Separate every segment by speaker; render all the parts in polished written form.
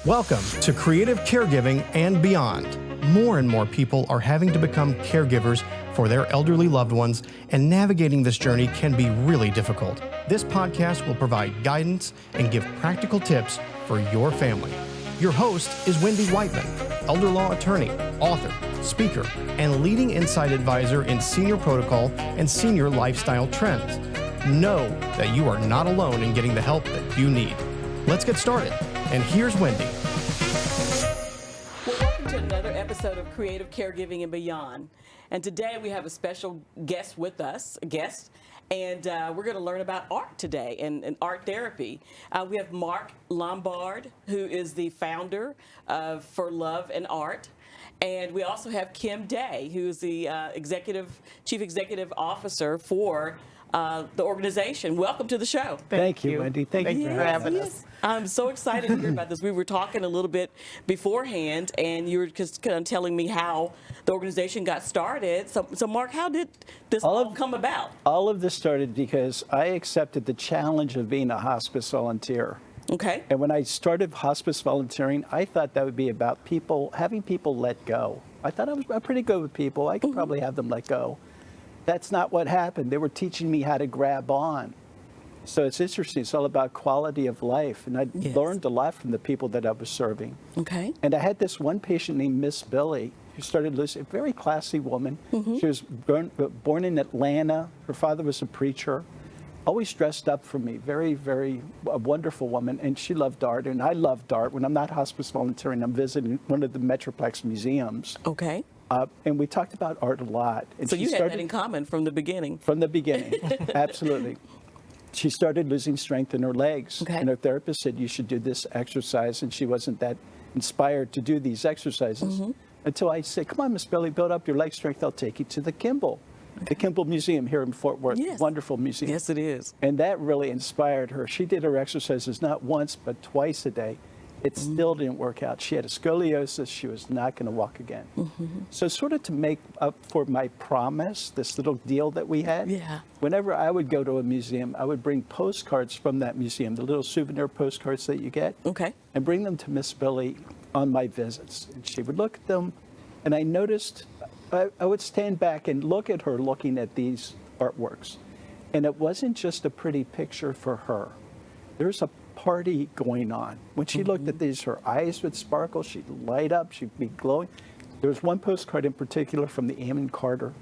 Speaker 1: Welcome to Creative Caregiving and Beyond. More and more people are having to become caregivers for their elderly loved ones, and navigating this journey can be really difficult. This podcast will provide guidance and give practical tips for your family. Your host is Wendy Whiteman, elder law attorney, author, speaker, and leading insight advisor in senior protocol and senior lifestyle trends. Know that you are not alone in getting the help that you need. Let's get started. And here's Wendy.
Speaker 2: Well, welcome to another episode of Creative Caregiving and Beyond. And today we have a special guest with us, and we're going to learn about art today and art therapy. We have Mark Lombard, who is the founder of For Love and Art. And we also have Kim Day, who is the chief executive officer for the organization. Welcome to the show.
Speaker 3: Thank you, Wendy. Thank you for having us.
Speaker 2: I'm so excited to hear about this. We were talking a little bit beforehand, and you were just kind of telling me how the organization got started. So Mark, how did this all come about?
Speaker 3: All of this started because I accepted the challenge of being a hospice volunteer.
Speaker 2: Okay.
Speaker 3: And when I started hospice volunteering, I thought that would be about having people let go. I thought I was pretty good with people. I could probably have them let go. That's not what happened. They were teaching me how to grab on. So it's interesting. It's all about quality of life. And I learned a lot from the people that I was serving.
Speaker 2: Okay.
Speaker 3: And I had this one patient named Miss Billy who started losing, a very classy woman. She was born in Atlanta. Her father was a preacher. Always dressed up for me. Very, very a wonderful woman. And she loved art. And I loved art. When I'm not hospice volunteering, I'm visiting one of the Metroplex museums.
Speaker 2: Okay.
Speaker 3: And we talked about art a lot. And
Speaker 2: so you had that in common from the beginning.
Speaker 3: From the beginning, absolutely. She started losing strength in her legs.
Speaker 2: Okay.
Speaker 3: And her therapist said, you should do this exercise. And she wasn't that inspired to do these exercises until I said, come on, Miss Billy, build up your leg strength. I'll take you to the Kimball. The Kimball Museum here in Fort Worth.
Speaker 2: Yes.
Speaker 3: Wonderful museum.
Speaker 2: Yes, it is.
Speaker 3: And that really inspired her. She did her exercises not once, but twice a day. It still didn't work out. She had a scoliosis. She was not going to walk again. So sort of to make up for my promise, this little deal that we had, whenever I would go to a museum, I would bring postcards from that museum, the little souvenir postcards that you get, and bring them to Miss Billy on my visits. And she would look at them, and I noticed, I would stand back and look at her looking at these artworks. And it wasn't just a pretty picture for her. There's a party going on. When she looked at these, her eyes would sparkle, she'd light up, she'd be glowing. There was one postcard in particular from the Amon Carter,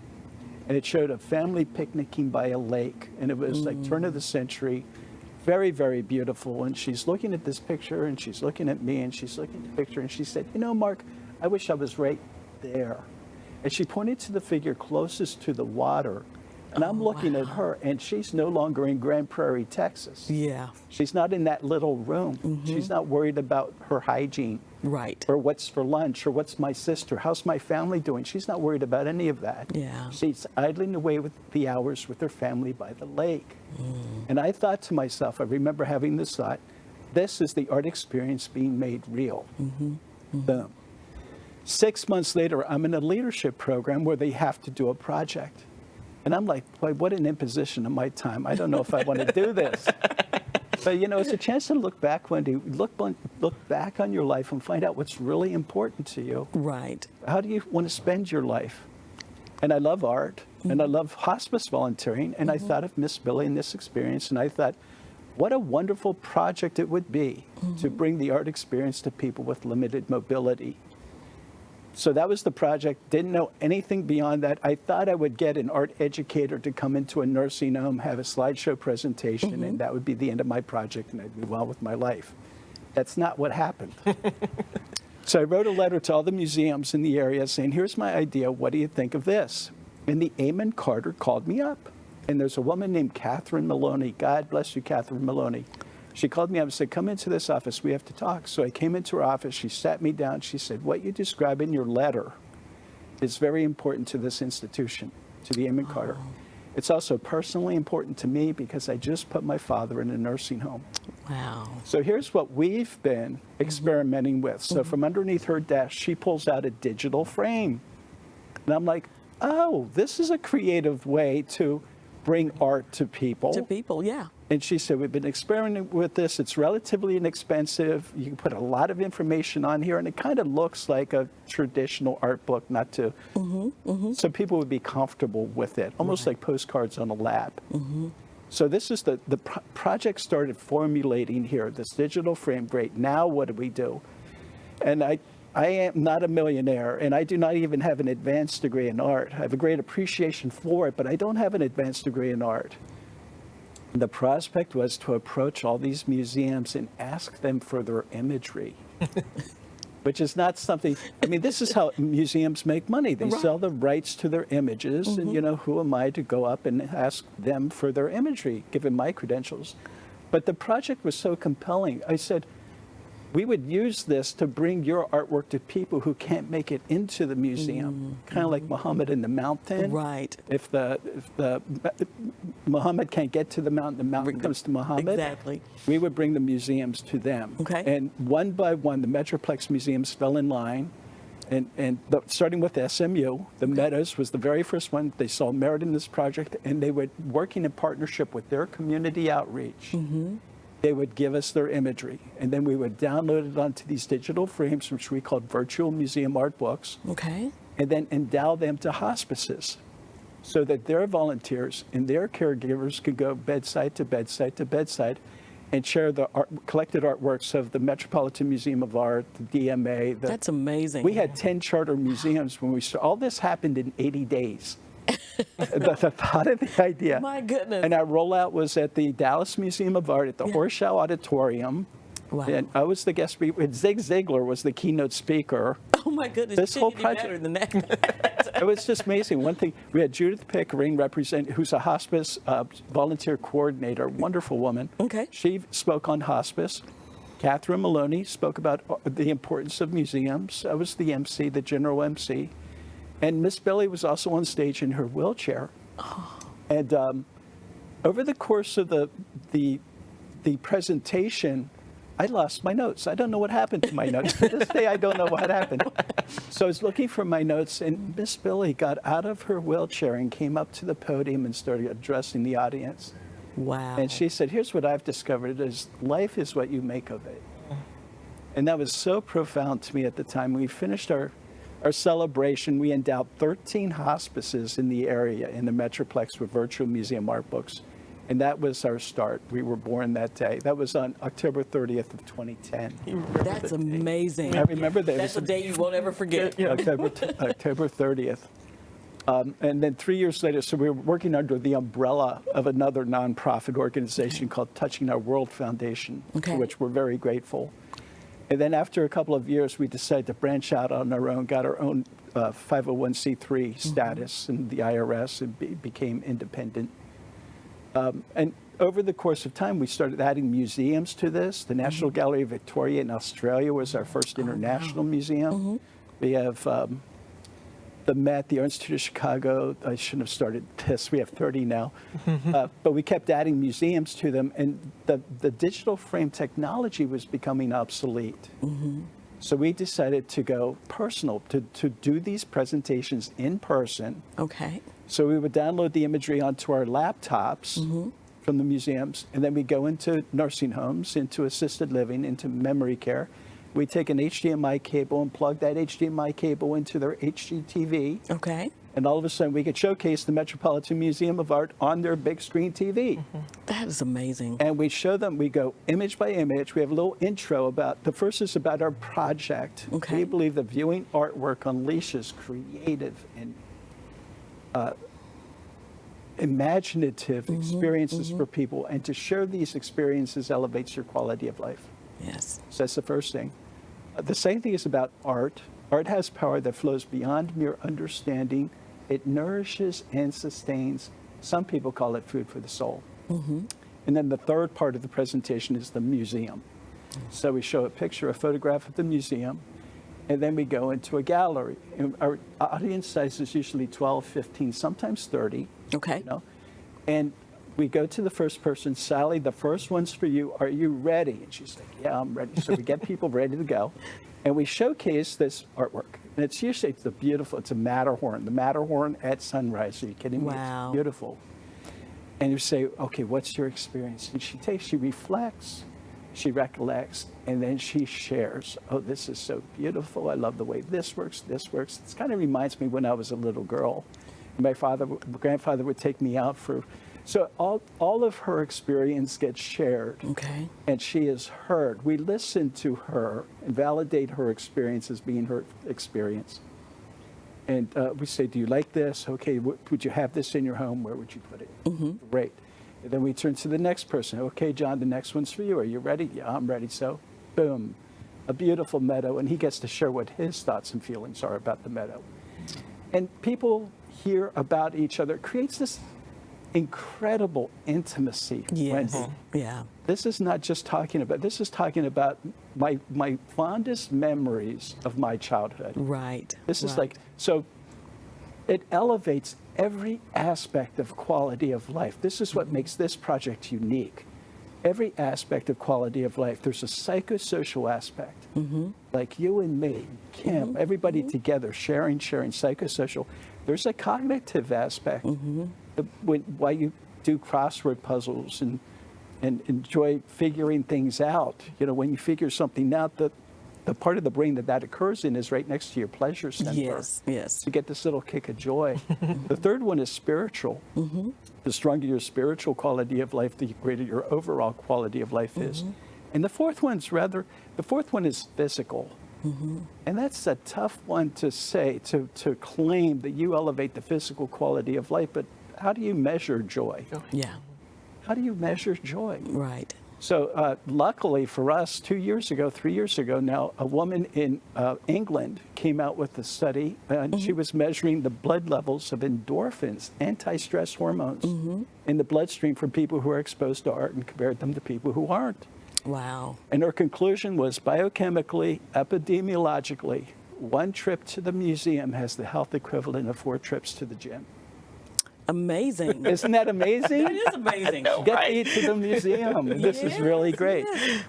Speaker 3: and it showed a family picnicking by a lake, and it was like turn of the century, very, very beautiful. And she's looking at this picture, and she's looking at me, and she's looking at the picture, and she said, you know, Mark, I wish I was right there. And she pointed to the figure closest to the water. And I'm looking at her, and she's no longer in Grand Prairie, Texas.
Speaker 2: Yeah.
Speaker 3: She's not in that little room. She's not worried about her hygiene.
Speaker 2: Right.
Speaker 3: Or what's for lunch, or what's my sister, how's my family doing? She's not worried about any of that.
Speaker 2: Yeah.
Speaker 3: She's idling away with the hours with her family by the lake. And I thought to myself, I remember having this thought, this is the art experience being made real. Boom. 6 months later, I'm in a leadership program where they have to do a project. And I'm like, boy, what an imposition of my time. I don't know if I want to do this. But, you know, it's a chance to look back, Wendy, look back on your life and find out what's really important to you.
Speaker 2: Right.
Speaker 3: How do you want to spend your life? And I love art, and I love hospice volunteering. And I thought of Miss Billy and this experience, and I thought, what a wonderful project it would be to bring the art experience to people with limited mobility. So that was the project. Didn't know anything beyond that. I thought I would get an art educator to come into a nursing home, have a slideshow presentation, and that would be the end of my project, and I'd be well with my life. That's not what happened. So I wrote a letter to all the museums in the area saying, here's my idea. What do you think of this? And the Amon Carter called me up. And there's a woman named Catherine Maloney. God bless you, Catherine Maloney. She called me up and said, come into this office, we have to talk. So I came into her office, she sat me down, she said, what you describe in your letter is very important to this institution, to the Amon Carter. It's also personally important to me because I just put my father in a nursing home.
Speaker 2: Wow.
Speaker 3: So here's what we've been experimenting with. So from underneath her desk, she pulls out a digital frame. And I'm like, oh, this is a creative way to bring art to people.
Speaker 2: To people, yeah.
Speaker 3: And she said, we've been experimenting with this. It's relatively inexpensive. You can put a lot of information on here, and it kind of looks like a traditional art book, not to, so people would be comfortable with it, almost like postcards on a lap. So this is the project started formulating here, this digital frame. Great, now what do we do? And I am not a millionaire, and I do not even have an advanced degree in art. I have a great appreciation for it, but I don't have an advanced degree in art. The prospect was to approach all these museums and ask them for their imagery, which is not something, I mean, this is how museums make money. They sell the rights to their images, and, you know, who am I to go up and ask them for their imagery, given my credentials? But the project was so compelling. I said, we would use this to bring your artwork to people who can't make it into the museum, kind of like Muhammad in the mountain.
Speaker 2: Right.
Speaker 3: If the Muhammad can't get to the mountain comes to Muhammad.
Speaker 2: Exactly.
Speaker 3: We would bring the museums to them.
Speaker 2: Okay.
Speaker 3: And one by one, the Metroplex museums fell in line. Starting with SMU, the Meadows was the very first one. They saw merit in this project, and they were working in partnership with their community outreach. They would give us their imagery, and then we would download it onto these digital frames, which we called virtual museum art books.
Speaker 2: Okay.
Speaker 3: And then endow them to hospices so that their volunteers and their caregivers could go bedside to bedside to bedside and share the collected artworks of the Metropolitan Museum of Art, the DMA.
Speaker 2: That's amazing.
Speaker 3: We had 10 charter museums when we started. All this happened in 80 days. the thought of the idea.
Speaker 2: My goodness.
Speaker 3: And our rollout was at the Dallas Museum of Art at the Horseshoe Auditorium.
Speaker 2: Wow.
Speaker 3: And I was the guest speaker. Zig Ziglar was the keynote speaker.
Speaker 2: Oh my goodness.
Speaker 3: This whole
Speaker 2: Couldn't do
Speaker 3: project-
Speaker 2: better than that.
Speaker 3: It was just amazing. One thing, we had Judith Pickering who's a hospice volunteer coordinator, wonderful woman.
Speaker 2: Okay.
Speaker 3: She spoke on hospice. Catherine Maloney spoke about the importance of museums. I was the MC, the general MC. And Miss Billy was also on stage in her wheelchair. And over the course of the presentation, I lost my notes. I don't know what happened to my notes. To this day, I don't know what happened. So I was looking for my notes, and Miss Billy got out of her wheelchair and came up to the podium and started addressing the audience.
Speaker 2: Wow.
Speaker 3: And she said, here's what I've discovered is life is what you make of it. And that was so profound to me at the time. We finished our celebration. We endowed 13 hospices in the area in the Metroplex with virtual museum art books. And that was our start. We were born that day. That was on October 30th of 2010.
Speaker 2: That's amazing.
Speaker 3: I remember that.
Speaker 2: That's a day you won't ever forget.
Speaker 3: October 30th. And then 3 years later, so we were working under the umbrella of another nonprofit organization called Touching Our World Foundation, for which we're very grateful. And then after a couple of years, we decided to branch out on our own, got our own 501c3 status in the IRS, and became independent. And over the course of time, we started adding museums to this. The National Gallery of Victoria in Australia was our first international museum. We have the Met, the Art Institute of Chicago. I shouldn't have started this. We have 30 now. But we kept adding museums to them, and the digital frame technology was becoming obsolete. So we decided to go personal, to do these presentations in person.
Speaker 2: Okay.
Speaker 3: So we would download the imagery onto our laptops from the museums, and then we go into nursing homes, into assisted living, into memory care. We take an HDMI cable and plug that HDMI cable into their HGTV.
Speaker 2: Okay.
Speaker 3: And all of a sudden, we could showcase the Metropolitan Museum of Art on their big screen TV.
Speaker 2: That is amazing.
Speaker 3: And we show them, we go image by image. We have a little intro about, the first is about our project.
Speaker 2: Okay.
Speaker 3: We believe that viewing artwork unleashes creative and imaginative experiences for people. And to share these experiences elevates your quality of life.
Speaker 2: Yes.
Speaker 3: So that's the first thing. The second thing is about art. Art has power that flows beyond mere understanding. It nourishes and sustains. Some people call it food for the soul. And then the third part of the presentation is the museum. So we show a picture, a photograph of the museum, and then we go into a gallery. And our audience size is usually 12, 15, sometimes 30.
Speaker 2: Okay.
Speaker 3: You know? And we go to the first person, Sally, the first one's for you. Are you ready? And she's like, yeah, I'm ready. So we get people ready to go. And we showcase this artwork. And it's usually, it's a Matterhorn, the Matterhorn at sunrise. Are you kidding me?
Speaker 2: Wow.
Speaker 3: It's beautiful. And you say, okay, what's your experience? And she reflects, she recollects, and then she shares. Oh, this is so beautiful. I love the way this works, this works. This kind of reminds me when I was a little girl. My grandfather would take me out so all of her experience gets shared.
Speaker 2: Okay.
Speaker 3: And she is heard. We listen to her and validate her experience as being her experience. And we say, do you like this? Okay, would you have this in your home? Where would you put it?
Speaker 2: Mm-hmm.
Speaker 3: Great. And then we turn to the next person. Okay, John, the next one's for you. Are you ready? Yeah, I'm ready. So, boom, a beautiful meadow. And he gets to share what his thoughts and feelings are about the meadow. And people hear about each other. It creates this incredible intimacy.
Speaker 2: Yes.
Speaker 3: Wendy.
Speaker 2: Yeah.
Speaker 3: This is not just talking about, this is talking about my fondest memories of my childhood.
Speaker 2: Right.
Speaker 3: This is
Speaker 2: right.
Speaker 3: like, so it elevates every aspect of quality of life. This is what makes this project unique. Every aspect of quality of life. There's a psychosocial aspect, like you and me, Kim, everybody together, sharing, psychosocial. There's a cognitive aspect. Why you do crossword puzzles and enjoy figuring things out. You know, when you figure something out, the part of the brain that occurs in is right next to your pleasure center.
Speaker 2: Yes, yes.
Speaker 3: You get this little kick of joy. The third one is spiritual. The stronger your spiritual quality of life, the greater your overall quality of life is. And the fourth one is physical. And that's a tough one to say, to claim that you elevate the physical quality of life, but how do you measure joy?
Speaker 2: Yeah.
Speaker 3: How do you measure joy?
Speaker 2: Right.
Speaker 3: So luckily for us, 3 years ago now, a woman in England came out with a study, and she was measuring the blood levels of endorphins, anti-stress hormones, in the bloodstream for people who are exposed to art and compared them to people who aren't.
Speaker 2: Wow.
Speaker 3: And her conclusion was biochemically, epidemiologically, 1 trip to the museum has the health equivalent of 4 trips to the gym.
Speaker 2: Amazing.
Speaker 3: Isn't that amazing?
Speaker 2: That is amazing.
Speaker 3: Get me to the museum. This is really great.
Speaker 2: yes.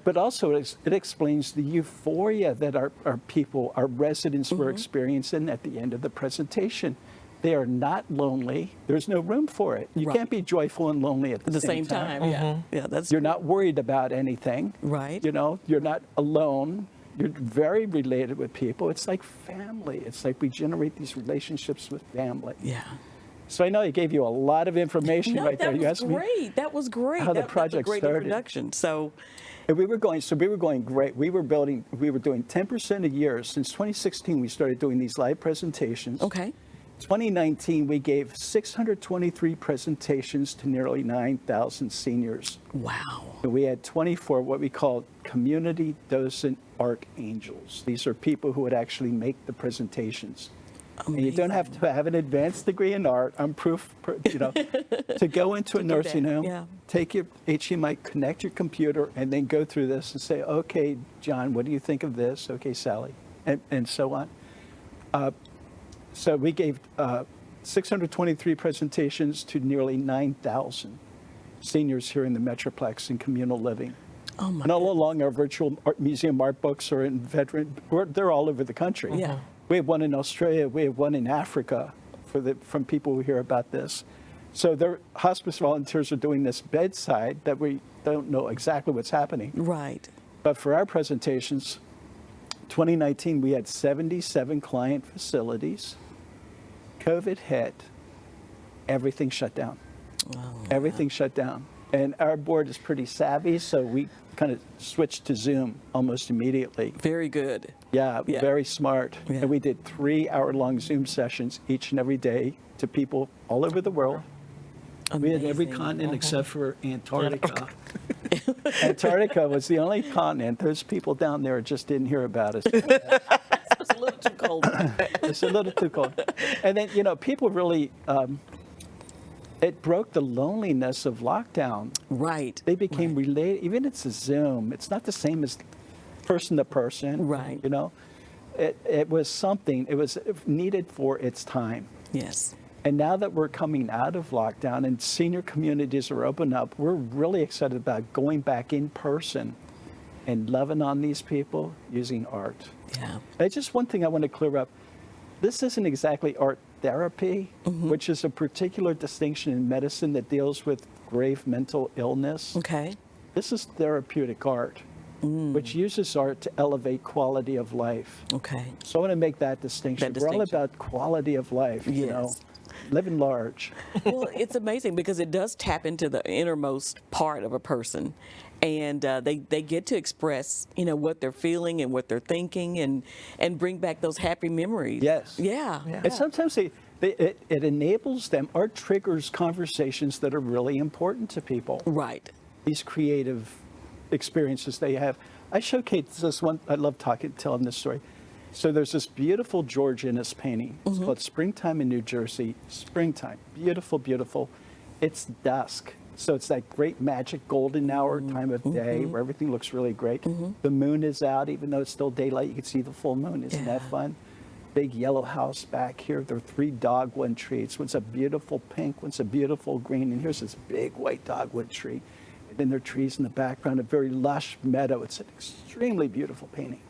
Speaker 3: But also it explains the euphoria that our people, our residents were experiencing at the end of the presentation. They are not lonely. There's no room for it. You
Speaker 2: Right.
Speaker 3: can't be joyful and lonely at the same
Speaker 2: time. Yeah. Yeah, that's
Speaker 3: You're not worried about anything.
Speaker 2: Right.
Speaker 3: You know, you're not alone. You're very related with people. It's like family. It's like we generate these relationships with family.
Speaker 2: Yeah.
Speaker 3: So I know I gave you a lot of information
Speaker 2: No,
Speaker 3: right there. You
Speaker 2: that
Speaker 3: asked
Speaker 2: was
Speaker 3: me
Speaker 2: great. That was great.
Speaker 3: how the
Speaker 2: That's
Speaker 3: project
Speaker 2: a great
Speaker 3: started.
Speaker 2: introduction. So,
Speaker 3: And we were going great. We were doing 10% a year. Since 2016, we started doing these live presentations.
Speaker 2: okay.
Speaker 3: 2019, we gave 623 presentations to nearly 9,000 seniors.
Speaker 2: Wow.
Speaker 3: And we had 24 what we call community docent archangels. These are people who would actually make the presentations. And you don't have to have an advanced degree in art. I'm proof, to go into a
Speaker 2: do
Speaker 3: nursing
Speaker 2: that,
Speaker 3: home,
Speaker 2: yeah.
Speaker 3: take your HDMI, connect your computer, and then go through this and say, okay, John, what do you think of this? Okay, Sally, and so on. So we gave 623 presentations to nearly 9,000 seniors here in the Metroplex in communal living.
Speaker 2: Oh my
Speaker 3: And all
Speaker 2: goodness.
Speaker 3: along our virtual museum art books are in they're all over the country.
Speaker 2: Yeah.
Speaker 3: We have one in Australia. We have one in Africa from people who hear about this. So their hospice volunteers are doing this bedside that we don't know exactly what's happening.
Speaker 2: Right.
Speaker 3: But for our presentations, 2019, we had 77 client facilities. COVID hit. Everything shut down.
Speaker 2: Oh,
Speaker 3: Everything shut down. And our board is pretty savvy, so we kind of switched to Zoom almost immediately.
Speaker 2: very good.
Speaker 3: Yeah,
Speaker 2: Yeah.
Speaker 3: very smart.
Speaker 2: Yeah.
Speaker 3: And we did 3-hour-long Zoom sessions each and every day to people all over the world. We had every
Speaker 2: Amazing.
Speaker 3: continent except for Antarctica. Antarctica was the only continent. Those people down there just didn't hear about us.
Speaker 2: It's a little too cold.
Speaker 3: It's a little too cold. And then, people really, it broke the loneliness of lockdown.
Speaker 2: Right.
Speaker 3: They became related. Even it's a Zoom. It's not the same as person to person.
Speaker 2: Right.
Speaker 3: It was something. It was needed for its time.
Speaker 2: Yes.
Speaker 3: And now that we're coming out of lockdown and senior communities are open up, we're really excited about going back in person and loving on these people using art.
Speaker 2: Yeah.
Speaker 3: Just one thing I want to clear up. This isn't exactly art therapy, which is a particular distinction in medicine that deals with grave mental illness.
Speaker 2: Okay.
Speaker 3: This is therapeutic art, which uses art to elevate quality of life.
Speaker 2: Okay.
Speaker 3: So I want to make that distinction. We're all
Speaker 2: distinction.
Speaker 3: about quality of life, you know,
Speaker 2: Yes.
Speaker 3: living large.
Speaker 2: Well, it's amazing because it does tap into the innermost part of a person, and they get to express, you know, what they're feeling and what they're thinking, and bring back those happy memories.
Speaker 3: Yes.
Speaker 2: Yeah.
Speaker 3: And sometimes it enables them, art triggers conversations that are really important to people.
Speaker 2: Right.
Speaker 3: These creative experiences they have. I showcase this one, I love telling this story. So there's this beautiful George Inness painting. It's called Springtime in New Jersey. Springtime, beautiful, beautiful. It's dusk. So it's that great magic golden hour time of day where everything looks really great. The moon is out, even though it's still daylight, you can see the full moon. Isn't that fun? Big yellow house back here. There are 3 dogwood trees. One's a beautiful pink, one's a beautiful green, and here's this big white dogwood tree. And then there are trees in the background, a very lush meadow. It's an extremely beautiful painting.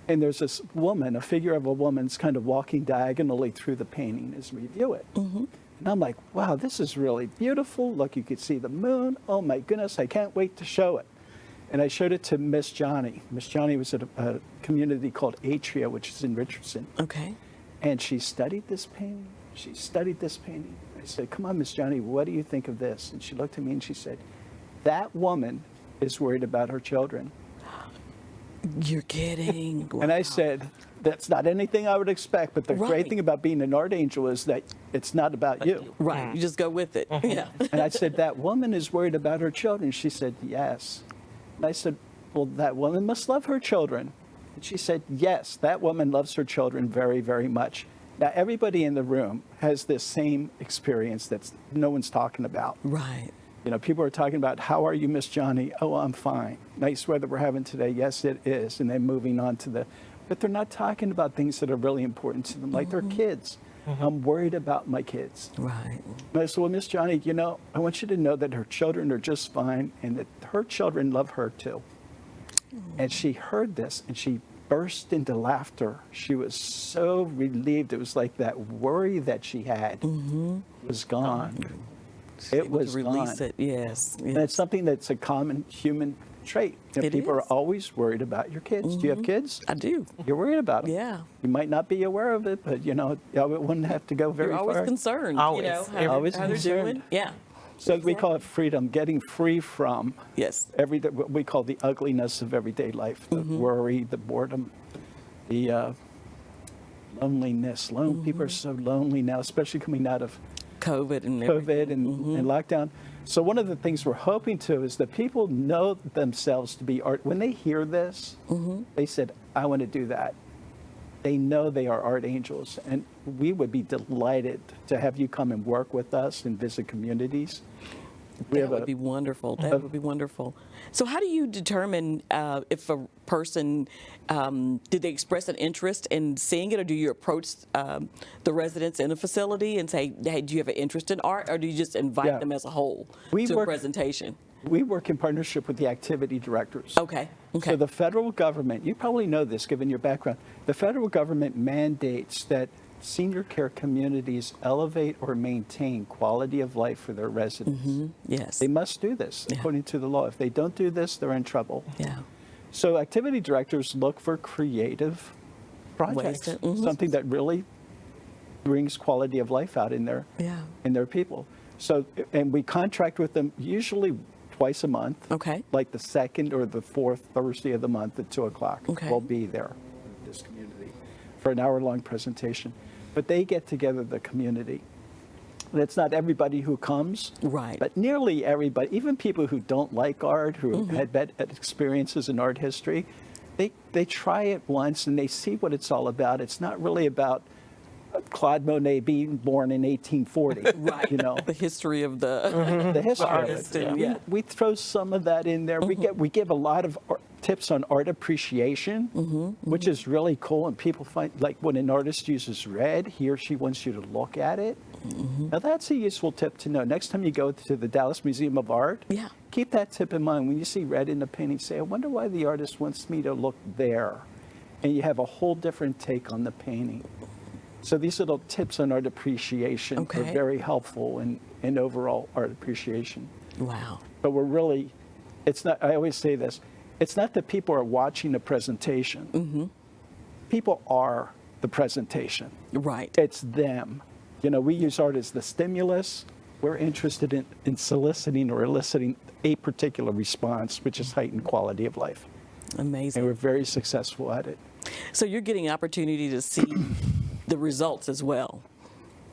Speaker 3: And there's this woman, a figure of a woman's kind of walking diagonally through the painting as we view it. And I'm like, wow, this is really beautiful. Look, you could see the moon. Oh my goodness, I can't wait to show it. And I showed it to Miss Johnny. Miss Johnny was at a community called Atria, which is in Richardson.
Speaker 2: Okay.
Speaker 3: And she studied this painting. She studied this painting. I said, come on, Miss Johnny, what do you think of this? And she looked at me and she said, that woman is worried about her children.
Speaker 2: You're kidding. Wow.
Speaker 3: And I said, that's not anything I would expect, but the great thing about being an art angel is that it's not about you.
Speaker 2: Right. You just go with it. Yeah.
Speaker 3: And I said, that woman is worried about her children. She said, yes. And I said, well, that woman must love her children. And she said, yes, that woman loves her children very, very much. Now, everybody in the room has this same experience that no one's talking about.
Speaker 2: Right.
Speaker 3: You know, people are talking about, how are you, Miss Johnny? Oh, I'm fine. Nice weather we're having today. Yes, it is. And then moving on to but they're not talking about things that are really important to them, like their kids. I'm worried about my kids.
Speaker 2: Right.
Speaker 3: And I said, well, Miss Johnny, you know, I want you to know that her children are just fine and that her children love her too. And she heard this and she burst into laughter. She was so relieved. It was like that worry that she had was gone. It was
Speaker 2: release
Speaker 3: gone.
Speaker 2: it. Yes.
Speaker 3: And it's something that's a common human trait. You know,
Speaker 2: It
Speaker 3: people are
Speaker 2: is.
Speaker 3: always worried about your kids. Do you have kids?
Speaker 2: I do.
Speaker 3: You're worried about them.
Speaker 2: Yeah.
Speaker 3: You might not be aware of it, but you know, it wouldn't have to go very
Speaker 2: You're always
Speaker 3: far.
Speaker 2: concerned.
Speaker 4: Always.
Speaker 2: You know,
Speaker 3: Always
Speaker 2: how they're
Speaker 3: concerned.
Speaker 2: doing. Yeah.
Speaker 3: So we call it freedom, getting free from
Speaker 2: Yes.
Speaker 3: what we call the ugliness of everyday life, the worry, the boredom, the loneliness. People are so lonely now, especially coming out of
Speaker 2: COVID and
Speaker 3: COVID and lockdown. So one of the things we're hoping to is that people know themselves to be art. When they hear this, they said, I want to do that. They know they are art angels. And we would be delighted to have you come and work with us and visit communities.
Speaker 2: That would be wonderful. That would be wonderful. So how do you determine if a person, did they express an interest in seeing it, or do you approach the residents in a facility and say, hey, do you have an interest in art, or do you just invite them as a whole to a presentation?
Speaker 3: We work in partnership with the activity directors.
Speaker 2: Okay. Okay.
Speaker 3: So the federal government, you probably know this given your background, the federal government mandates that senior care communities elevate or maintain quality of life for their residents.
Speaker 2: Yes.
Speaker 3: They must do this according to the law. If they don't do this, they're in trouble.
Speaker 2: Yeah.
Speaker 3: So activity directors look for creative projects, something that really brings quality of life out in their people. So, and we contract with them usually twice a month.
Speaker 2: Okay.
Speaker 3: Like the second or the fourth Thursday of the month at 2:00.
Speaker 2: Okay.
Speaker 3: We'll be there in this community for an hour-long presentation. But they get together the community. And it's not everybody who comes.
Speaker 2: Right.
Speaker 3: But nearly everybody, even people who don't like art, who had bad experiences in art history, they try it once and they see what it's all about. It's not really about Claude Monet being born in 1840.
Speaker 2: Right.
Speaker 3: You know.
Speaker 2: The history of the
Speaker 3: The history of
Speaker 2: artist.
Speaker 3: it.
Speaker 2: And,
Speaker 3: We throw some of that in there. We give a lot of tips on art appreciation, which is really cool. And people find, like when an artist uses red, he or she wants you to look at it. Now that's a useful tip to know. Next time you go to the Dallas Museum of Art, keep that tip in mind. When you see red in the painting, say, I wonder why the artist wants me to look there. And you have a whole different take on the painting. So these little tips on art appreciation are
Speaker 2: Okay.
Speaker 3: very helpful in overall art appreciation.
Speaker 2: Wow.
Speaker 3: But we're really, it's not, I always say this, it's not that people are watching the presentation.
Speaker 2: Mm-hmm.
Speaker 3: People are the presentation.
Speaker 2: Right.
Speaker 3: It's them. You know, we use art as the stimulus. We're interested in soliciting or eliciting a particular response, which is heightened quality of life.
Speaker 2: Amazing.
Speaker 3: And we're very successful at it.
Speaker 2: So you're getting an opportunity to see the results as well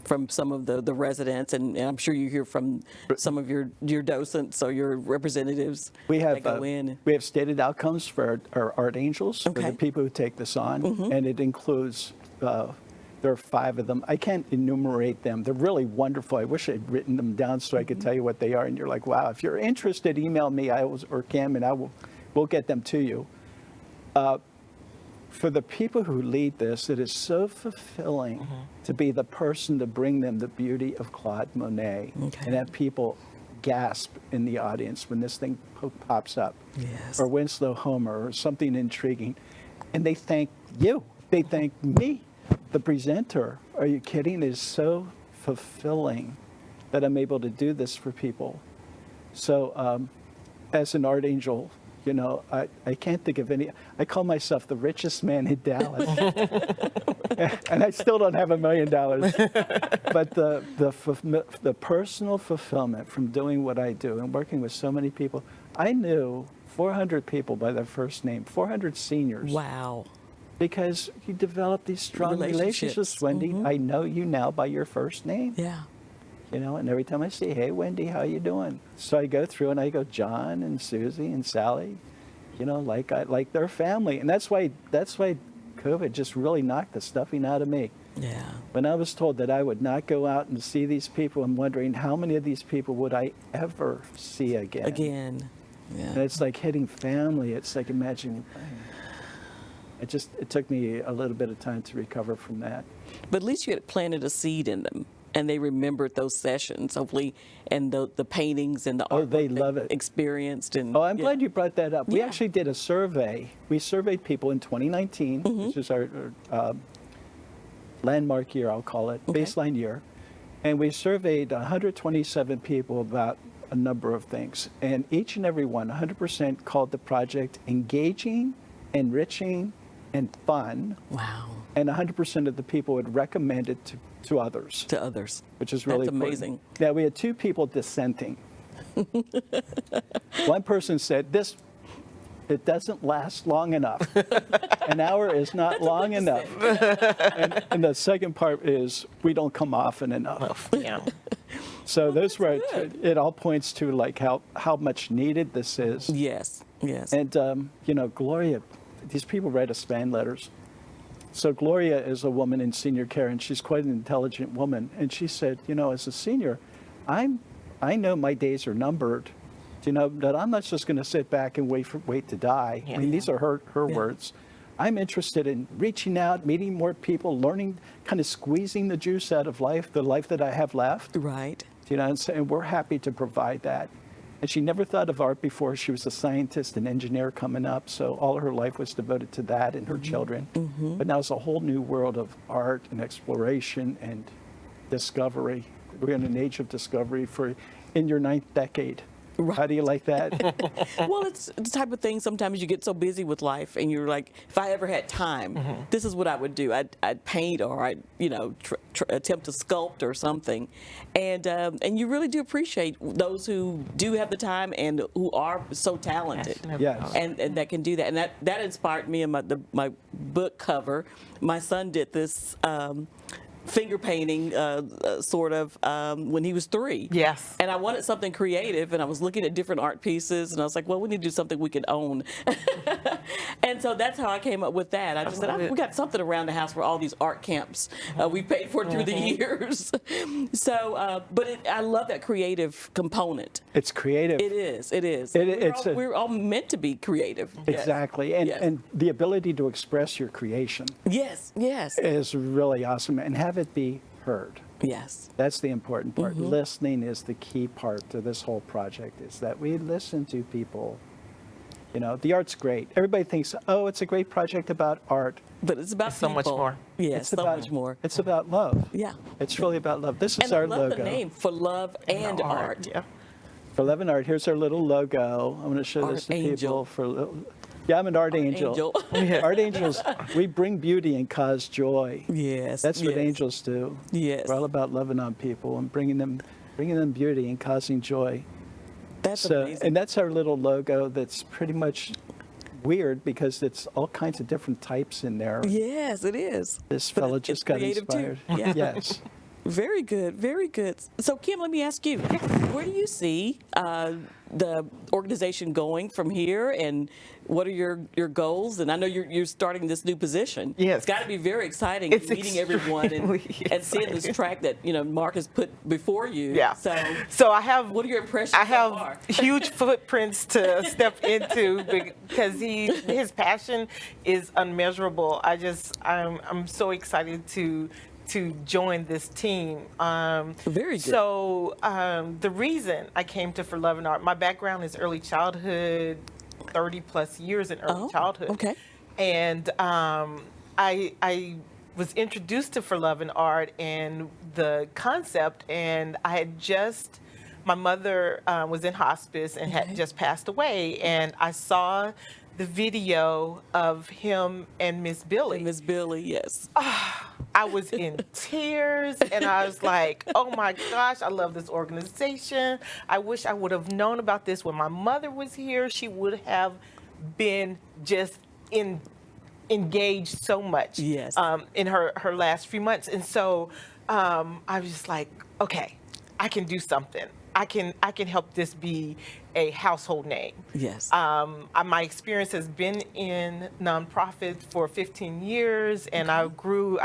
Speaker 2: from some of the residents, and I'm sure you hear from some of your docents or your representatives
Speaker 3: We have
Speaker 2: that go in.
Speaker 3: we have stated outcomes for our art angels, for
Speaker 2: Okay.
Speaker 3: the people who take this on, and it includes, there are 5 of them. I can't enumerate them. They're really wonderful. I wish I'd written them down so I could tell you what they are, and you're like, wow, if you're interested, email me or Cam, and we'll get them to you. For the people who lead this, it is so fulfilling to be the person to bring them the beauty of Claude Monet,
Speaker 2: Okay.
Speaker 3: and have people gasp in the audience when this thing pops up,
Speaker 2: Yes.
Speaker 3: or Winslow Homer, or something intriguing, and they thank you. They thank me, the presenter. Are you kidding? It is so fulfilling that I'm able to do this for people. So, as an art angel, you know, I can't think of any. I call myself the richest man in Dallas, and I still don't have $1 million. But the personal fulfillment from doing what I do and working with so many people, I knew 400 people by their first name, 400 seniors.
Speaker 2: Wow.
Speaker 3: Because you develop these strong relationships, Wendy. I know you now by your first name.
Speaker 2: Yeah.
Speaker 3: You know, and every time I say, hey, Wendy, how you doing? So I go through and I go, John and Susie and Sally, you know, like their family. And that's why COVID just really knocked the stuffing out of me.
Speaker 2: Yeah.
Speaker 3: When I was told that I would not go out and see these people, I'm wondering how many of these people would I ever see again?
Speaker 2: Again. Yeah.
Speaker 3: And it's like hitting family. It's like imagining, it took me a little bit of time to recover from that.
Speaker 2: But at least you had planted a seed in them, and they remembered those sessions, hopefully, and the paintings and the art
Speaker 3: they
Speaker 2: they
Speaker 3: love it.
Speaker 2: experienced. And
Speaker 3: Oh, I'm glad you brought that up. We
Speaker 2: Yeah.
Speaker 3: actually did a survey. We surveyed people in 2019, which is our landmark year, I'll call it,
Speaker 2: Okay.
Speaker 3: baseline year. And we surveyed 127 people about a number of things. And each and every one, 100%, called the project engaging, enriching, and fun.
Speaker 2: Wow.
Speaker 3: And 100% of the people would recommend it to others,
Speaker 2: To others.
Speaker 3: which is really
Speaker 2: That's
Speaker 3: important.
Speaker 2: amazing.
Speaker 3: Now, we had 2 people dissenting. One person said, it doesn't last long enough. An hour is not long enough. And the second part is, we don't come often enough.
Speaker 4: Yeah.
Speaker 3: So those were, it all points to like how much needed this is.
Speaker 2: Yes. Yes.
Speaker 3: And, you know, Gloria, these people write us fan letters. So Gloria is a woman in senior care, and she's quite an intelligent woman. And she said, you know, as a senior, I know my days are numbered. You know, that I'm not just going to sit back and wait to die.
Speaker 4: Yeah.
Speaker 3: I mean, these are her
Speaker 2: Yeah.
Speaker 3: words. I'm interested in reaching out, meeting more people, learning, kind of squeezing the juice out of life, the life that I have left.
Speaker 2: Right.
Speaker 3: You know, and we're happy to provide that. And she never thought of art before. She was a scientist and engineer coming up, so all her life was devoted to that and her children. But now it's a whole new world of art and exploration and discovery. We're in an age of discovery in your 9th decade.
Speaker 2: Right.
Speaker 3: How do you like that?
Speaker 2: Well, it's the type of thing sometimes you get so busy with life and you're like, if I ever had time, this is what I would do. I'd paint or I'd, you know, attempt to sculpt or something. And you really do appreciate those who do have the time and who are so talented.
Speaker 3: Yes.
Speaker 2: And that can do that. And that inspired me in my book cover. My son did this finger painting sort of when he was 3.
Speaker 4: Yes.
Speaker 2: And I wanted something creative, and I was looking at different art pieces, and I was like, well, we need to do something we can own. And so that's how I came up with that. I just said, we got something around the house for all these art camps we paid for through the years. So, but I love that creative component.
Speaker 3: It's creative.
Speaker 2: It is. It is. We're all meant to be creative.
Speaker 3: Exactly. And,
Speaker 2: Yes.
Speaker 3: and the ability to express your creation
Speaker 2: Yes. Yes.
Speaker 3: is really awesome, and have it be heard.
Speaker 2: Yes.
Speaker 3: That's the important part. Listening is the key part to this whole project, is that we listen to people You know, the art's great. Everybody thinks, oh, it's a great project about art.
Speaker 2: But it's about
Speaker 4: so much
Speaker 2: people.
Speaker 4: more.
Speaker 2: Yeah,
Speaker 3: It's
Speaker 2: so
Speaker 3: about,
Speaker 2: much more.
Speaker 3: It's about love.
Speaker 2: Yeah.
Speaker 3: It's really about love. This is
Speaker 2: And I
Speaker 3: our
Speaker 2: love
Speaker 3: logo.
Speaker 2: the name, For Love and Art.
Speaker 4: Yeah.
Speaker 3: For Love and Art, here's our little logo. I'm going to show this to
Speaker 2: Angel.
Speaker 3: people. Yeah, I'm an art angel.
Speaker 2: Angel.
Speaker 3: Art angels, we bring beauty and cause joy.
Speaker 2: Yes.
Speaker 3: That's what
Speaker 2: yes.
Speaker 3: angels do.
Speaker 2: Yes.
Speaker 3: We're all about loving on people and bringing them beauty and causing joy.
Speaker 2: That's
Speaker 3: So,
Speaker 2: amazing.
Speaker 3: and that's our little logo that's pretty much weird because it's all kinds of different types in there.
Speaker 2: Yes, it is.
Speaker 3: This
Speaker 2: But
Speaker 3: fellow
Speaker 2: it's
Speaker 3: just got
Speaker 2: creative too.
Speaker 3: inspired.
Speaker 2: Yeah.
Speaker 3: Yes.
Speaker 2: Very good, very good. So, Kim, let me ask you, where do you see the organization going from here, and what are your goals? And I know you're starting this new position.
Speaker 4: Yes.
Speaker 2: It's got to be very exciting meeting everyone and seeing this track that Mark has put before you.
Speaker 4: Yeah.
Speaker 2: So
Speaker 4: I have.
Speaker 2: what are your impressions?
Speaker 4: I
Speaker 2: so
Speaker 4: have
Speaker 2: far?
Speaker 4: huge footprints to step into because his passion is unmeasurable. I'm so excited to join this team.
Speaker 2: Very good.
Speaker 4: So the reason I came to For Love and Art, my background is early childhood, 30 plus years in early childhood.
Speaker 2: Okay.
Speaker 4: And I was introduced to For Love and Art and the concept, and my mother was in hospice and had just passed away, and I saw the video of him and Miss Billy.
Speaker 2: And Miss Billy, yes.
Speaker 4: I was in tears, and I was like, oh my gosh, I love this organization. I wish I would have known about this when my mother was here. She would have been just engaged so much
Speaker 2: Yes.
Speaker 4: in her last few months. And so I was just like, okay, I can do something. I can help this be a household name.
Speaker 2: Yes.
Speaker 4: My experience has been in nonprofits for 15 years, and I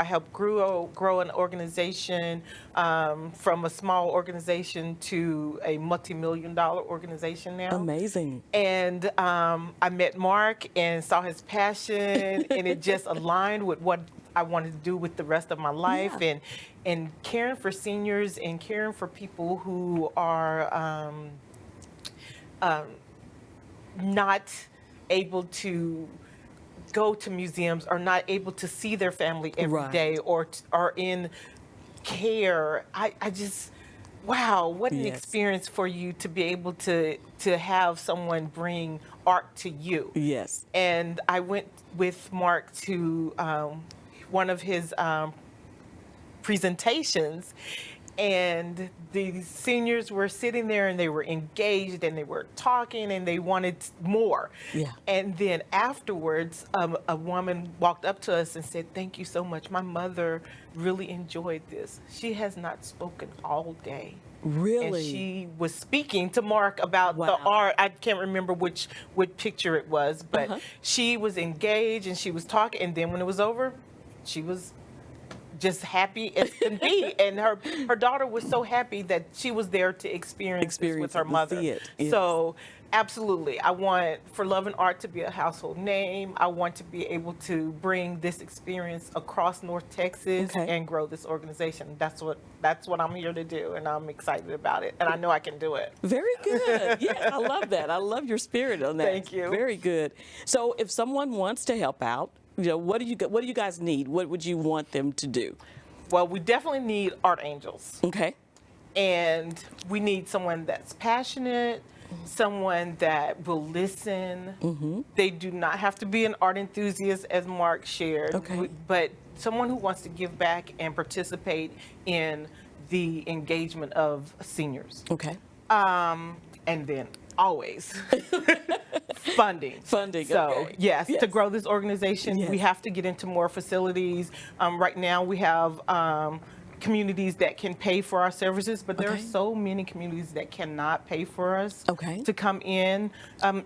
Speaker 4: helped grow an organization from a small organization to a multi-million-dollar organization now.
Speaker 2: Amazing.
Speaker 4: And I met Mark and saw his passion, and it just aligned with what I wanted to do with the rest of my life.
Speaker 2: Yeah.
Speaker 4: And caring for seniors and caring for people who are not able to go to museums or not able to see their family every day or are in care. I just, wow, what an experience for you to be able to have someone bring art to you.
Speaker 2: Yes.
Speaker 4: And I went with Mark to one of his presentations, and the seniors were sitting there and they were engaged and they were talking and they wanted more.
Speaker 2: Yeah.
Speaker 4: And then afterwards, a woman walked up to us and said, "Thank you so much. My mother really enjoyed this. She has not spoken all day."
Speaker 2: Really?
Speaker 4: And she was speaking to Mark about the art. I can't remember which picture it was, but she was engaged and she was talking. And then when it was over, she was just happy as can be. And her daughter was so happy that she was there to experience this with her mother.
Speaker 2: See it. Yes.
Speaker 4: So absolutely, I want For Love and Art to be a household name. I want to be able to bring this experience across North Texas and grow this organization. That's what I'm here to do, and I'm excited about it. And I know I can do it.
Speaker 2: Very good. Yeah, I love that. I love your spirit on that.
Speaker 4: Thank you.
Speaker 2: Very good. So if someone wants to help out, what do you guys need? What would you want them to do?
Speaker 4: Well, we definitely need art angels.
Speaker 2: Okay.
Speaker 4: And we need someone that's passionate, someone that will listen. They do not have to be an art enthusiast, as Mark shared, but someone who wants to give back and participate in the engagement of seniors.
Speaker 2: Okay.
Speaker 4: And then always funding.
Speaker 2: Funding.
Speaker 4: So yes, to grow this organization, we have to get into more facilities. Right now we have communities that can pay for our services, but there are so many communities that cannot pay for us to come in.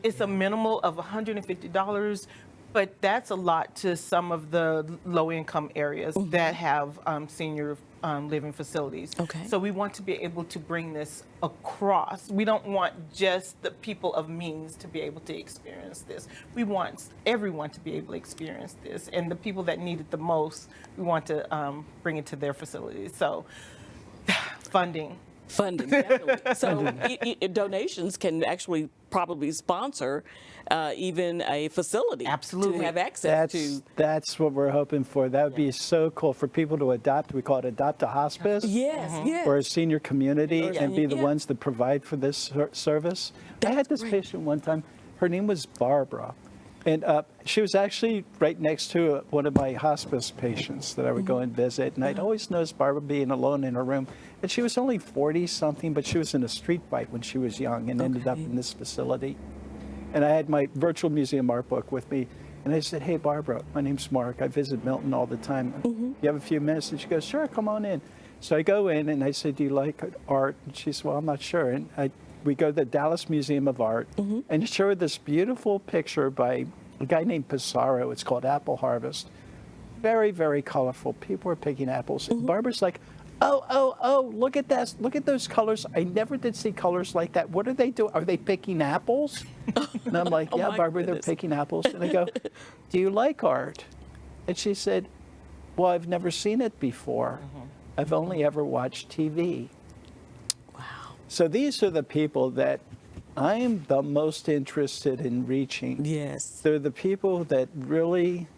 Speaker 4: It's a minimal of $150, but that's a lot to some of the low-income areas that have senior living facilities. So we want to be able to bring this across. We don't want just the people of means to be able to experience this. We want everyone to be able to experience this, and the people that need it the most, we want to bring it to their facilities. So funding.
Speaker 2: Funding, definitely. So donations can actually probably sponsor even a facility
Speaker 4: Absolutely.
Speaker 2: to have access to.
Speaker 3: That's what we're hoping for. That would be so cool for people to adopt. We call it adopt a hospice.
Speaker 2: Yes, yes.
Speaker 3: Or a senior community and be the
Speaker 2: yeah.
Speaker 3: ones that provide for this service. I had this
Speaker 2: great.
Speaker 3: patient one time. Her name was Barbara. And she was actually right next to one of my hospice patients that I would go and visit. And I'd always noticed Barbara being alone in her room. And she was only 40-something, but she was in a street fight when she was young and ended up in this facility. And I had my virtual museum art book with me. And I said, hey, Barbara, my name's Mark. I visit Milton all the time. You have a few minutes? And she goes, sure, come on in. So I go in and I said, do you like art? And she said, well, I'm not sure. And we go to the Dallas Museum of Art and show her this beautiful picture by a guy named Pissarro. It's called Apple Harvest. Very, very colorful. People are picking apples. And Barbara's like, oh, look at that. Look at those colors. I never did see colors like that. What are they doing? Are they picking apples? And I'm like, yeah, Barbara, they're picking apples. And I go, do you like art? And she said, well, I've never seen it before. I've only ever watched TV.
Speaker 2: Wow.
Speaker 3: So these are the people that I am the most interested in reaching.
Speaker 2: Yes.
Speaker 3: They're the people that really,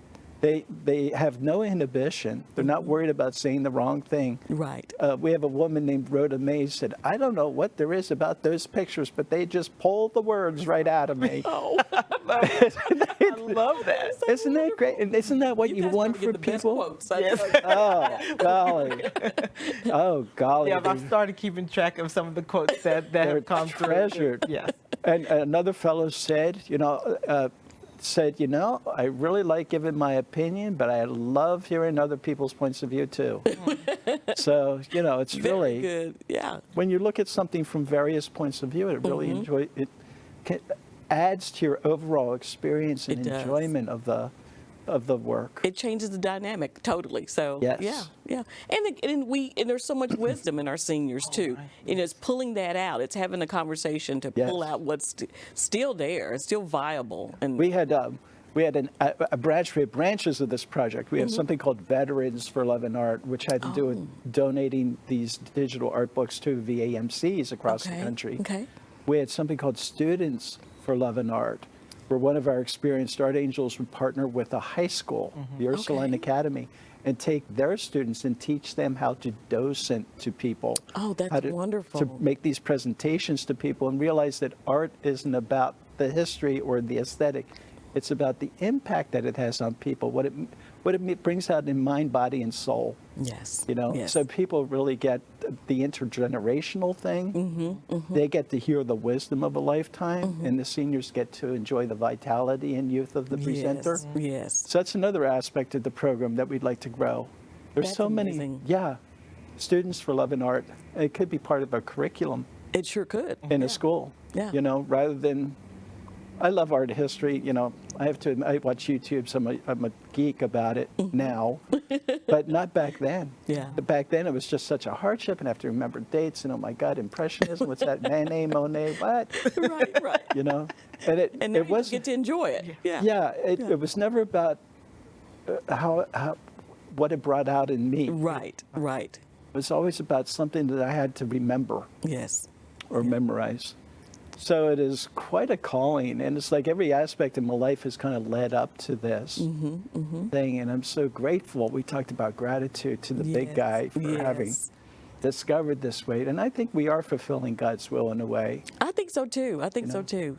Speaker 3: they have no inhibition. They're not worried about saying the wrong thing.
Speaker 2: Right.
Speaker 3: We have a woman named Rhoda May said, I don't know what there is about those pictures, but they just pull the words right out of me.
Speaker 2: Oh,
Speaker 4: I love that.
Speaker 3: Isn't that great? And isn't that what you
Speaker 2: guys
Speaker 3: want
Speaker 2: probably
Speaker 3: for
Speaker 2: get the best
Speaker 3: people?
Speaker 2: quotes.
Speaker 4: Yes.
Speaker 3: Oh, golly. Oh, golly.
Speaker 4: Yeah, I've started keeping track of some of the quotes that have come through.
Speaker 3: treasured.
Speaker 4: Yes.
Speaker 3: And another fellow said, I really like giving my opinion, but I love hearing other people's points of view too. So, it's
Speaker 2: very
Speaker 3: really
Speaker 2: good. Yeah.
Speaker 3: when you look at something from various points of view, it really adds to your overall experience and
Speaker 2: It does.
Speaker 3: enjoyment of the work.
Speaker 2: It changes the dynamic totally. So
Speaker 3: Yes.
Speaker 2: yeah. And there's so much wisdom in our seniors too. It's pulling that out. It's having a conversation to pull out what's still there, it's still viable. And
Speaker 3: We had a branch. We have branches of this project. We have something called Veterans for Love and Art, which had to do with donating these digital art books to VAMCs across the country.
Speaker 2: Okay.
Speaker 3: We had something called Students for Love and Art, where one of our experienced art angels would partner with a high school, the Ursuline Academy, and take their students and teach them how to docent to people.
Speaker 2: Oh, that's wonderful.
Speaker 3: To make these presentations to people and realize that art isn't about the history or the aesthetic. It's about the impact that it has on people, what it brings out in mind, body, and soul.
Speaker 2: Yes. Yes.
Speaker 3: So people really get the intergenerational thing. They get to hear the wisdom of a lifetime, and the seniors get to enjoy the vitality and youth of the presenter.
Speaker 2: Yes.
Speaker 3: So that's another aspect of the program that we'd like to grow. There's
Speaker 2: That's
Speaker 3: so
Speaker 2: amazing.
Speaker 3: many, Students for Love and Art. It could be part of a curriculum
Speaker 2: It sure could.
Speaker 3: in a school.
Speaker 2: Yeah.
Speaker 3: Rather than, I love art history. I have to admit, I watch YouTube, so I'm a geek about it now, but not back then.
Speaker 2: Yeah.
Speaker 3: Back then, it was just such a hardship, and I have to remember dates, and oh my God, Impressionism, what's that? Manet, Monet, what?
Speaker 2: Right.
Speaker 3: And
Speaker 2: now
Speaker 3: it
Speaker 2: you
Speaker 3: was
Speaker 2: get to enjoy it. Yeah.
Speaker 3: Yeah, it was never about what it brought out in me.
Speaker 2: Right.
Speaker 3: It was always about something that I had to remember
Speaker 2: Yes.
Speaker 3: or memorize. So it is quite a calling, and it's like every aspect of my life has kind of led up to this thing, and I'm so grateful. We talked about gratitude to the big guy for having discovered this way, and I think we are fulfilling God's will in a way.
Speaker 2: I think so too.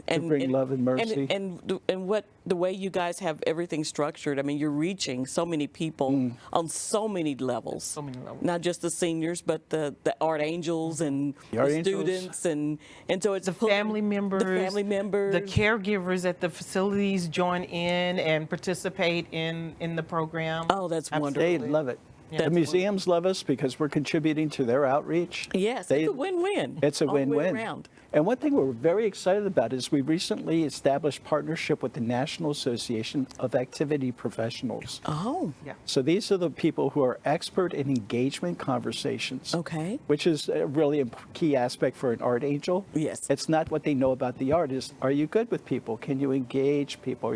Speaker 3: To bring love and mercy.
Speaker 2: And what the way you guys have everything structured. I mean, you're reaching so many people on so many levels.
Speaker 4: So many levels.
Speaker 2: Not just the seniors, but the art angels and
Speaker 3: The art
Speaker 2: the
Speaker 3: angels.
Speaker 2: students and so it's
Speaker 4: The family members, the caregivers at the facilities join in and participate in the program.
Speaker 2: Oh, that's wonderful.
Speaker 3: They love it.
Speaker 2: That's
Speaker 3: The museums love us because we're contributing to their outreach.
Speaker 2: Yes, it's a win-win.
Speaker 3: It's a
Speaker 2: all the way
Speaker 3: win-win.
Speaker 2: around.
Speaker 3: And one thing we're very excited about is we recently established partnership with the National Association of Activity Professionals.
Speaker 2: Oh,
Speaker 4: Yeah.
Speaker 3: So these are the people who are expert in engagement conversations.
Speaker 2: okay.
Speaker 3: Which is really a key aspect for an art angel.
Speaker 2: Yes.
Speaker 3: It's not what they know about the art. Are you good with people? Can you engage people?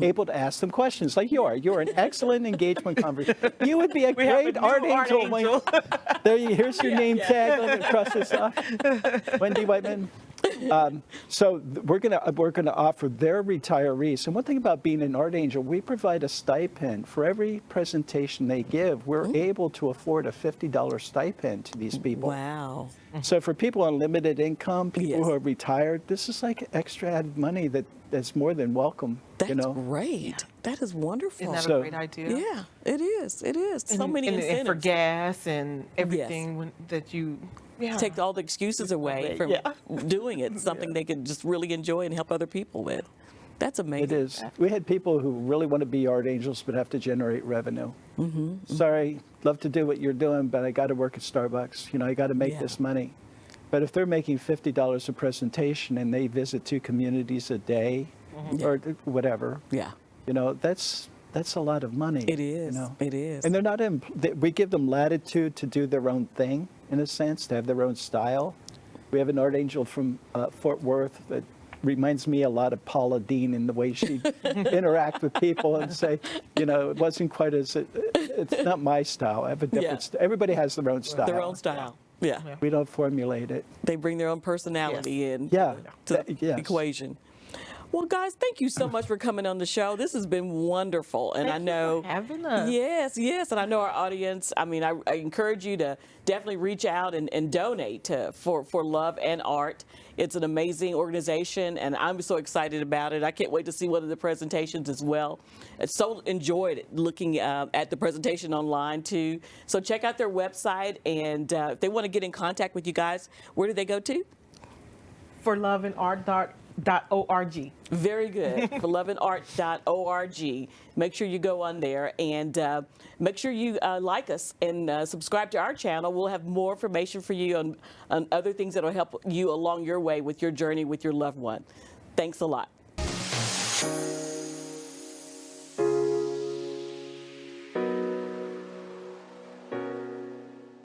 Speaker 3: able to ask them questions like you are. You're an excellent engagement conversation. You would be a great art angel. Here's your name tag. Let me cross this off. Wendy Whiteman. So we're gonna offer their retirees. And one thing about being an art angel, we provide a stipend for every presentation they give. We're able to afford a $50 stipend to these people.
Speaker 2: Wow.
Speaker 3: So for people on limited income, people who are retired, this is like extra added money that's more than welcome.
Speaker 2: That's great. That is wonderful.
Speaker 4: Isn't that a great idea?
Speaker 2: Yeah, it is. It is. So many incentives.
Speaker 4: And for gas and everything that you... Yeah.
Speaker 2: Take all the excuses away from doing it, something they could just really enjoy and help other people with. That's amazing.
Speaker 3: It is. We had people who really want to be art angels but have to generate revenue. Sorry, love to do what you're doing, but I got to work at Starbucks. I got to make this money. But if they're making $50 a presentation and they visit 2 communities a day or whatever, that's a lot of money.
Speaker 2: It is. It is.
Speaker 3: And they're not we give them latitude to do their own thing, in a sense, to have their own style. We have an art angel from Fort Worth that reminds me a lot of Paula Deen in the way she interact with people and say, it wasn't quite it's not my style. I have a different style. Everybody has their own style.
Speaker 2: Their own style. Yeah.
Speaker 3: We don't formulate it.
Speaker 2: They bring their own personality in
Speaker 3: to
Speaker 2: the equation. Well, guys, thank you so much for coming on the show. This has been wonderful, and I know
Speaker 4: having us.
Speaker 2: Yes, and I know our audience. I mean, I encourage you to definitely reach out and donate for Love and Art. It's an amazing organization, and I'm so excited about it. I can't wait to see one of the presentations as well. I so enjoyed looking at the presentation online too. So check out their website, and if they want to get in contact with you guys, where do they go to?
Speaker 4: For loveandart.org.
Speaker 2: Very good. For loveandart.org. Make sure you go on there, and make sure you like us and subscribe to our channel. We'll have more information for you on other things that will help you along your way with your journey with your loved one. Thanks a lot.